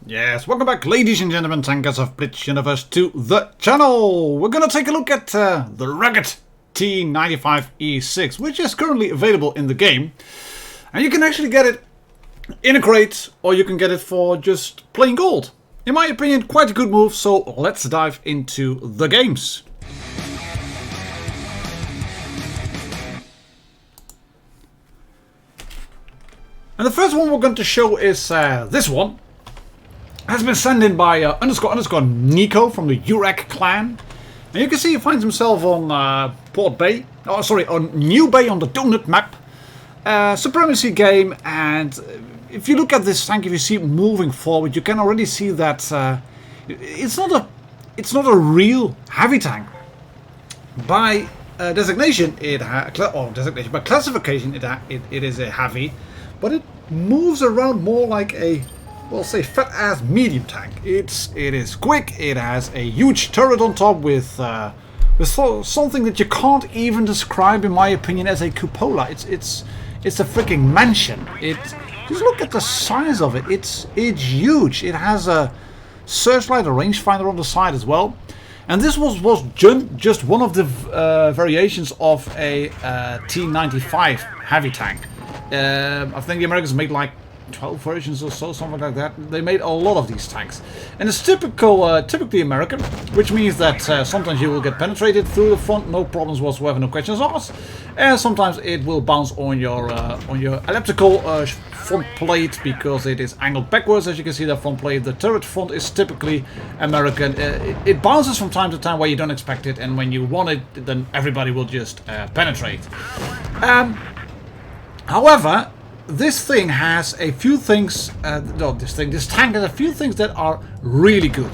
Yes, welcome back ladies and gentlemen, tankers of Blitz Universe to the channel. We're gonna take a look at the rugged T95E6, which is currently available in the game. And you can actually get it in a crate, or you can get it for just plain gold. In my opinion, quite a good move, so let's dive into the games. And the first one we're going to show is this one. Has been sent in by __Nico from the Urek clan. And you can see he finds himself on Port Bay. Oh, sorry, on New Bay on the Donut map. Supremacy game, and if you look at this tank, if you see it moving forward, you can already see that it's not a real heavy tank. By designation, by classification, it is a heavy, but it moves around more like a, well, say, fat ass medium tank. It is quick. It has a huge turret on top with something that you can't even describe, in my opinion, as a cupola. It's a freaking mansion. Just look at the size of it. It's huge. It has a searchlight, a rangefinder on the side as well. And this was just one of the variations of a T95 heavy tank. I think the Americans made like 12 versions or so, something like that. They made a lot of these tanks, and it's typically American, which means that sometimes you will get penetrated through the front, no problems whatsoever, no questions asked, and sometimes it will bounce on your elliptical front plate because it is angled backwards. As you can see, the front plate, the turret front is typically American. It bounces from time to time where you don't expect it, and when you want it, then everybody will just penetrate. However, this thing has a few things, this tank has a few things that are really good.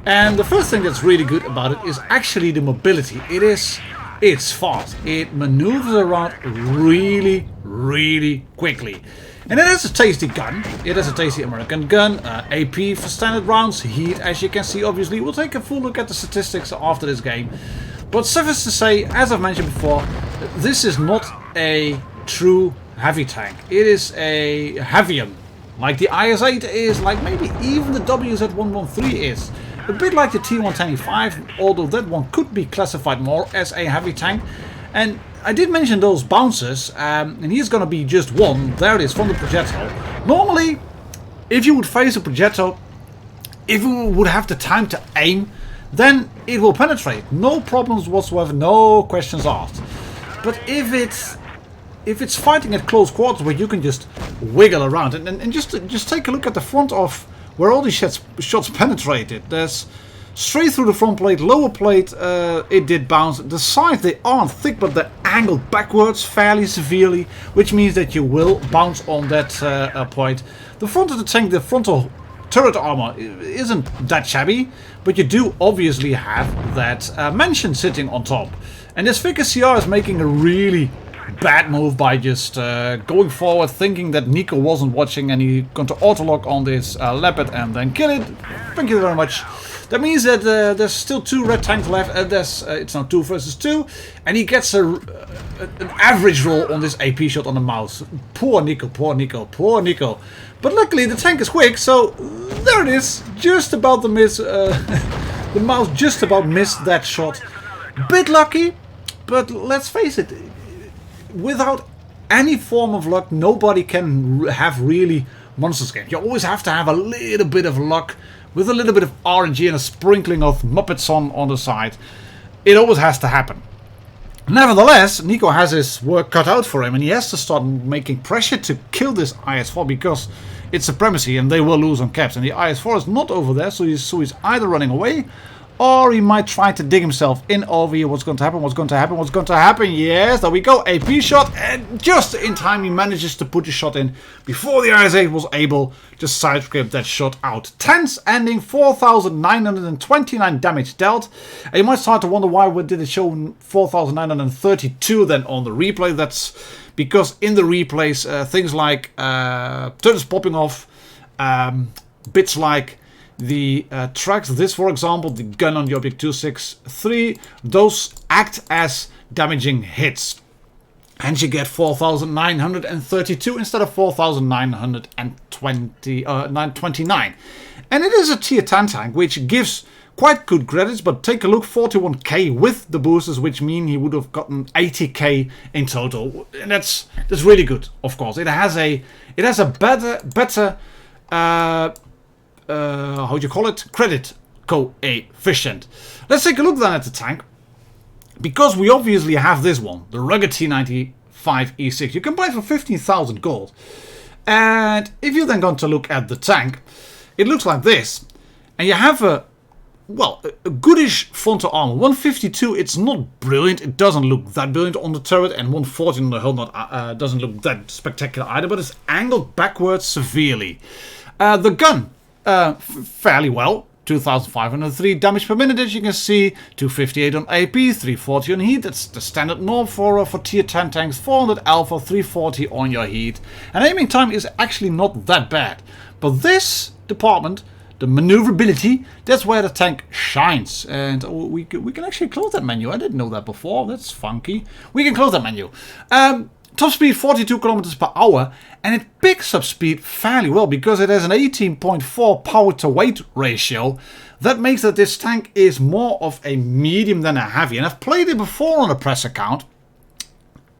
And the first thing that's really good about it is actually the mobility. It's fast. It maneuvers around really, really quickly. And it has a tasty gun. It has a tasty American gun, AP for standard rounds, heat, as you can see, obviously. We'll take a full look at the statistics after this game. But suffice to say, as I've mentioned before, this is not a true heavy tank. It is a heavium, like the IS-8 is, like maybe even the WZ-113 is. A bit like the T125, although that one could be classified more as a heavy tank. And I did mention those bounces, and here's gonna be just one. There it is, from the projectile. Normally, if you would face a projectile, if you would have the time to aim, then it will penetrate. No problems whatsoever, no questions asked. But if it's fighting at close quarters where you can just wiggle around and just take a look at the front of where all these shots penetrated. There's straight through the front plate, lower plate, it did bounce. The sides, they aren't thick, but they're angled backwards fairly severely, which means that you will bounce on that point. The front of the tank, the frontal turret armor isn't that shabby, but you do obviously have that mansion sitting on top. And this figure CR is making a really bad move by just going forward, thinking that Nico wasn't watching, and he's going to auto-lock on this leopard and then kill it. Thank you very much. That means that there's still 2 red tanks left. It's now 2 versus 2, and he gets an average roll on this AP shot on the mouse. Poor Nico, poor Nico, poor Nico. But luckily the tank is quick, so there it is. Just about the miss. The mouse just about missed that shot. Bit lucky, but let's face it. Without any form of luck, nobody can have really monsters games. You always have to have a little bit of luck with a little bit of RNG and a sprinkling of Muppets on the side. It always has to happen. Nevertheless, Nico has his work cut out for him, and he has to start making pressure to kill this IS-4 because it's supremacy and they will lose on caps. And the IS-4 is not over there, so he's either running away, or he might try to dig himself in over here. What's going to happen? What's going to happen? What's going to happen? Yes, there we go. AP shot. And just in time, he manages to put the shot in before the IS-8 was able to sidescript that shot out. Tense ending, 4,929 damage dealt. And you might start to wonder why did it show 4,932 then on the replay. That's because in the replays, things like turrets popping off, bits like the tracks, this for example, the gun on the Object 263, those act as damaging hits. And you get 4,932 instead of 4,929. And it is a tier 10 tank, which gives quite good credits, but take a look, 41k with the boosters, which mean he would have gotten 80k in total. And that's really good, of course. It has a better how do you call it? Credit coefficient. Let's take a look then at the tank. Because we obviously have this one, the rugged T95E6. You can buy it for 15,000 gold. And if you're then going to look at the tank, it looks like this. And you have a goodish frontal armor. 152, it's not brilliant. It doesn't look that brilliant on the turret. And 140 on the hull doesn't look that spectacular either. But it's angled backwards severely. The gun, fairly well. 2,503 damage per minute, as you can see. 258 on AP, 340 on heat. That's the standard norm for tier 10 tanks. 400 alpha, 340 on your heat. And aiming time is actually not that bad. But this department, the maneuverability, that's where the tank shines. And we can actually close that menu. I didn't know that before. That's funky. We can close that menu. Top speed 42 kilometers per hour, and it picks up speed fairly well because it has an 18.4 power to weight ratio. That makes that this tank is more of a medium than a heavy. And I've played it before on a press account,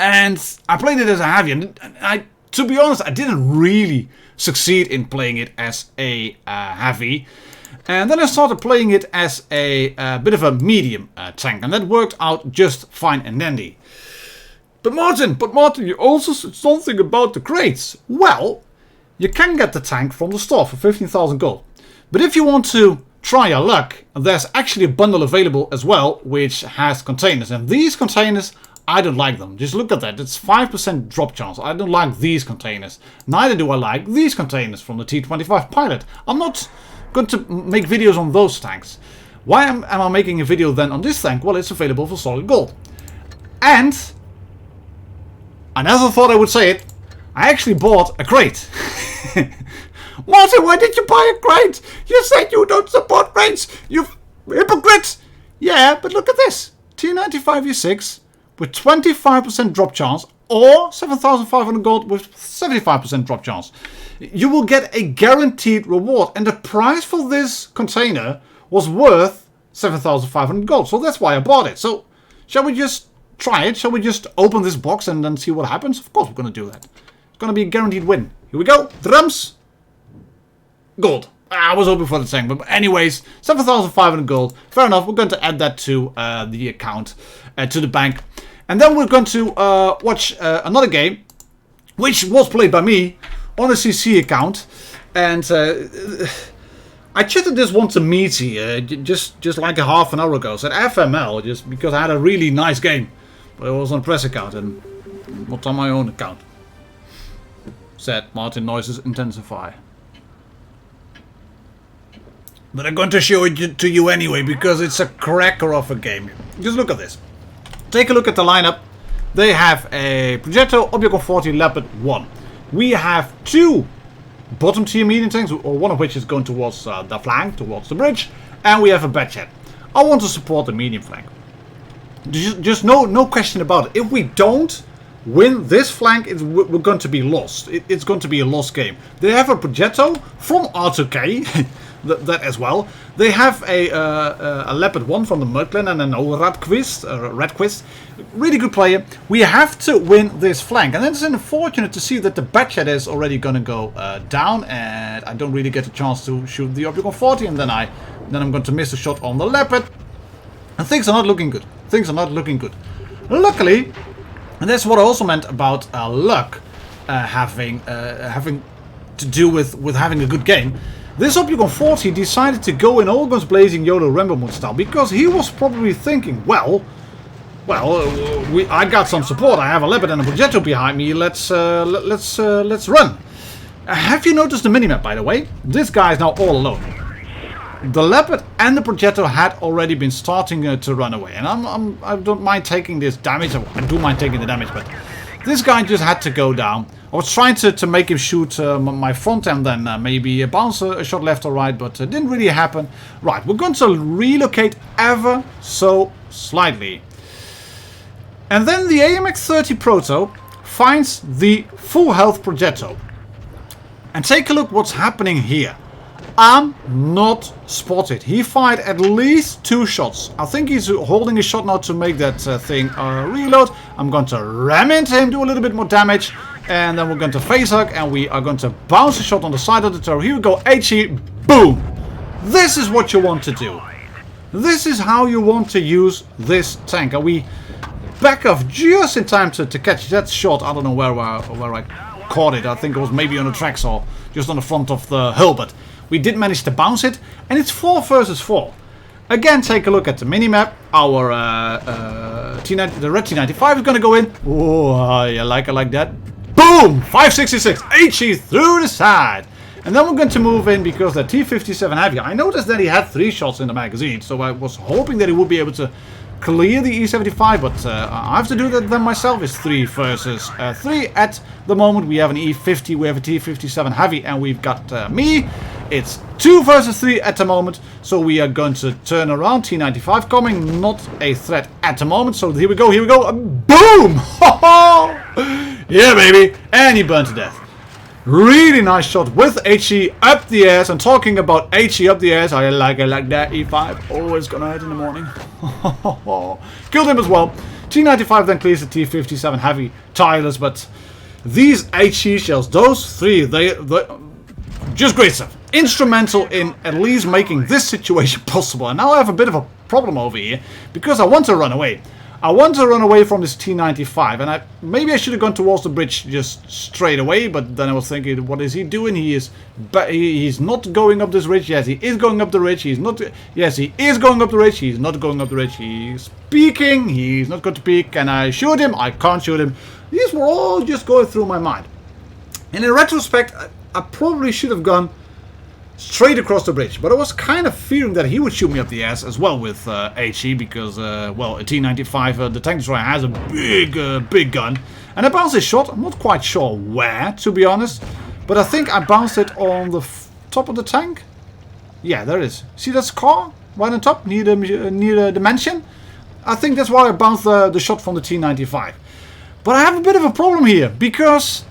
and I played it as a heavy. And to be honest, I didn't really succeed in playing it as a heavy. And then I started playing it as a bit of a medium tank, and that worked out just fine and dandy. But Martin, you also said something about the crates. Well, you can get the tank from the store for 15,000 gold. But if you want to try your luck, there's actually a bundle available as well, which has containers. And these containers, I don't like them. Just look at that. It's 5% drop chance. I don't like these containers. Neither do I like these containers from the T25 Pilot. I'm not going to make videos on those tanks. Why am I making a video then on this tank? Well, it's available for solid gold. And I never thought I would say it. I actually bought a crate. Martin, why did you buy a crate? You said you don't support crates. You hypocrite. Yeah, but look at this. T95E6 with 25% drop chance or 7,500 gold with 75% drop chance. You will get a guaranteed reward. And the price for this container was worth 7,500 gold. So that's why I bought it. So shall we just try it? Shall we just open this box and then see what happens? Of course we're going to do that. It's going to be a guaranteed win. Here we go. Drums. Gold. I was hoping for the tank, but anyways, 7,500 gold. Fair enough. We're going to add that to the account, to the bank. And then we're going to watch another game, which was played by me on a CC account. And I chatted this one to Meaty just like a half an hour ago. Said FML, just because I had a really nice game. But it was on a press account and not on my own account. Said Martin, noises intensify. But I'm going to show it to you anyway because it's a cracker of a game. Just look at this. Take a look at the lineup. They have a Progetto, Object 40, Leopard 1. We have two bottom tier medium tanks, or one of which is going towards the flank, towards the bridge. And we have a Batchat. I want to support the medium flank. Just no question about it. If we don't win this flank, we're going to be lost. It's going to be a lost game. They have a Progetto from R2K. that as well. They have a Leopard 1 from the Mud Clan and an Radquist. Really good player. We have to win this flank. And then it's unfortunate to see that the Batchat is already going to go down. And I don't really get a chance to shoot the Object 40. And then I'm going to miss a shot on the Leopard. And things are not looking good. Things are not looking good. Luckily, and that's what I also meant about luck having to do with having a good game. This Object 40 decided to go in all guns blazing YOLO Rambo mode style because he was probably thinking, well, I got some support. I have a Leopard and a Progetto behind me. Let's run. Have you noticed the minimap, by the way? This guy is now all alone. The Leopard and the Progetto had already been starting to run away, and I don't mind taking this damage. I do mind taking the damage, but this guy just had to go down. I was trying to make him shoot my front and then maybe bounce a shot left or right, but it didn't really happen. Right, we're going to relocate ever so slightly. And then the AMX-30 Proto finds the full health Progetto. And take a look what's happening here. I'm not spotted. He fired at least 2 shots. I think he's holding a shot now to make that thing reload. I'm going to ram into him, do a little bit more damage. And then we're going to face hug and we are going to bounce a shot on the side of the turret. Here we go, HE, boom! This is what you want to do. This is how you want to use this tank. And we back off just in time to catch that shot. I don't know where I caught it. I think it was maybe on the tracks or just on the front of the hull. But we did manage to bounce it. And it's 4 versus 4. Again, take a look at the minimap. Our the red T95 is going to go in. Oh, I like it like that. Boom! 566. HE through the side. And then we're going to move in because the T57 heavy. I noticed that he had 3 shots in the magazine. So I was hoping that he would be able to clear the E75. But I have to do that then myself. It's 3 versus 3 at the moment. We have an E50. We have a T57 heavy. And we've got me. It's 2 versus 3 at the moment. So we are going to turn around. T95 coming. Not a threat at the moment. So here we go. Here we go. Boom! Yeah, baby. And he burned to death. Really nice shot with HE up the ass. And talking about HE up the ass, I like that. E5 always gonna hurt in the morning. Killed him as well. T95 then clears the T57 heavy tireless, but these HE shells, those 3, they just great stuff. Instrumental in at least making this situation possible. And now I have a bit of a problem over here because I want to run away. I want to run away from this T95, and maybe I should have gone towards the bridge just straight away, but then I was thinking, what is he doing? He's not going up this ridge. Yes, he is going up the ridge. He's not. Yes, he is going up the ridge. He's not going up the ridge. He's peeking. He's not going to peek. Can I shoot him? I can't shoot him. These were all just going through my mind. And in retrospect, I probably should have gone straight across the bridge, but I was kind of fearing that he would shoot me up the ass as well with HE because, well, a T95, the tank destroyer has a big gun. And I bounced this shot, I'm not quite sure where, to be honest, but I think I bounced it on the top of the tank. Yeah, there it is. See that scar right on top, near the mansion? I think that's why I bounced the shot from the T95. But I have a bit of a problem here, because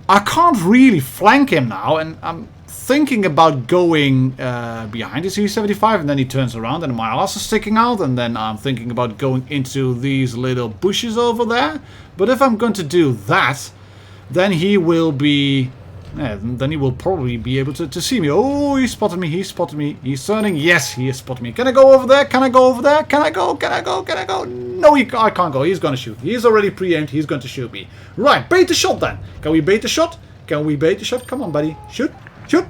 I can't really flank him now, and I'm thinking about going behind his E75, and then he turns around and my ass is sticking out, and then I'm thinking about going into these little bushes over there. But if I'm going to do that, then he will be then he will probably be able to see me. Oh, he spotted me, he's turning. Yes, he has spotted me. Can I go over there? Can I go over there? Can I go? No, I can't go. He's gonna shoot. He's already pre-aimed. He's going to shoot me. Right, bait the shot then. Can we bait the shot? Come on, buddy. Shoot. Shoot.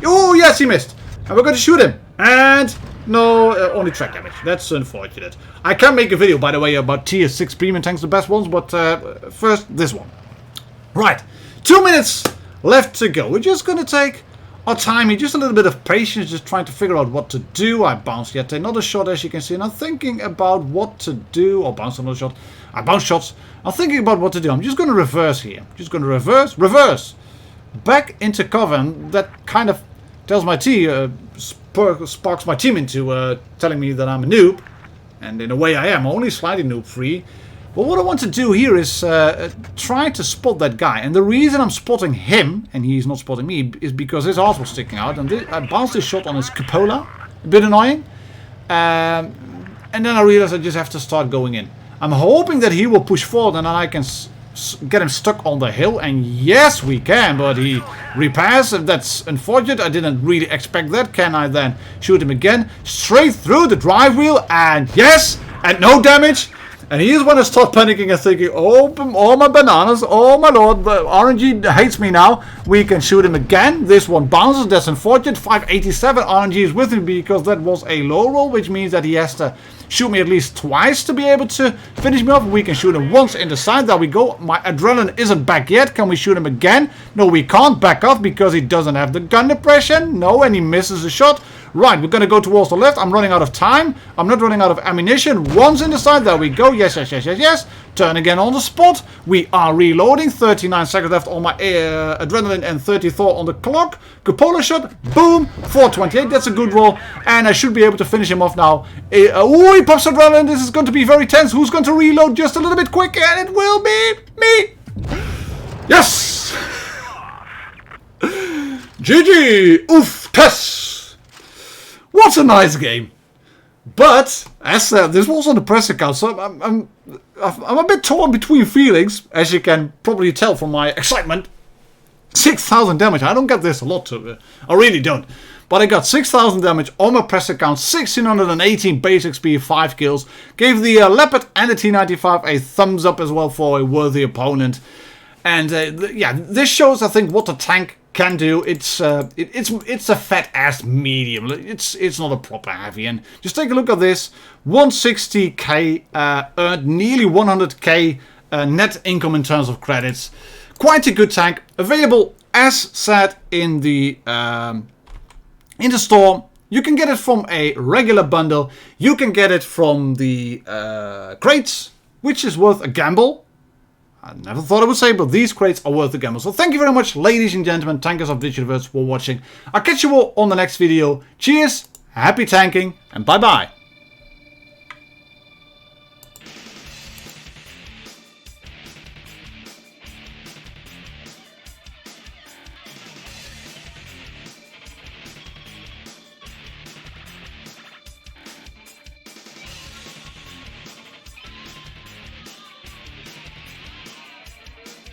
Oh, yes, he missed. And we're going to shoot him. And no, only track damage. That's unfortunate. I can make a video, by the way, about tier 6 premium tanks, the best ones. But first, this one. Right. 2 minutes left to go. We're just going to take our time here. Just a little bit of patience, just trying to figure out what to do. I bounced yet another shot, as you can see. And I'm thinking about what to do. Or bounce another shot. I bounced shots. I'm thinking about what to do. I'm just going to reverse here. Reverse. Back into cover, and that kind of tells my sparks my team into telling me that I'm a noob, and in a way I am, only slightly noob free. But what I want to do here is try to spot that guy, and the reason I'm spotting him and he's not spotting me is because his arse was sticking out, and I bounced this shot on his cupola, a bit annoying, and then I realized I just have to start going in. I'm hoping that he will push forward and then I can get him stuck on the hill, and yes we can, but he repairs. That's unfortunate. I didn't really expect that. Can I then shoot him again straight through the drive wheel? And yes, and no damage. And here's when I start panicking and thinking, oh my bananas, oh my lord, the RNG hates me now. We can shoot him again. This one bounces. That's unfortunate. 587 RNG is with me because that was a low roll, which means that he has to shoot me at least twice to be able to finish me off. We can shoot him once in the side. There we go. My adrenaline isn't back yet. Can we shoot him again? No, we can't. Back off because he doesn't have the gun depression. No, and he misses the shot. Right, we're going to go towards the left. I'm running out of time. I'm not running out of ammunition. Once in the side. There we go. Yes. Turn again on the spot. We are reloading. 39 seconds left on my adrenaline and 34 on the clock. Cupola shot. Boom. 428. That's a good roll. And I should be able to finish him off now. Oh, he pops adrenaline. This is going to be very tense. Who's going to reload just a little bit quicker? And it will be me. Yes. GG! Oof! Tess! What a nice game! But, as said, this was on the press account, so I'm a bit torn between feelings, as you can probably tell from my excitement. 6,000 damage, I don't get this a lot, I really don't. But I got 6,000 damage on my press account, 1,618 base XP, 5 kills. Gave the Leopard and the T95 a thumbs up as well for a worthy opponent. And yeah, this shows, I think, what the tank can do. It's a fat ass medium. It's not a proper heavy. And just take a look at this: 160k earned, nearly 100k net income in terms of credits. Quite a good tank. Available as said in the store. You can get it from a regular bundle. You can get it from the crates, which is worth a gamble. I never thought I would say, but these crates are worth the gamble. So thank you very much, ladies and gentlemen, tankers of Digiverse, for watching. I'll catch you all on the next video. Cheers, happy tanking, and bye-bye.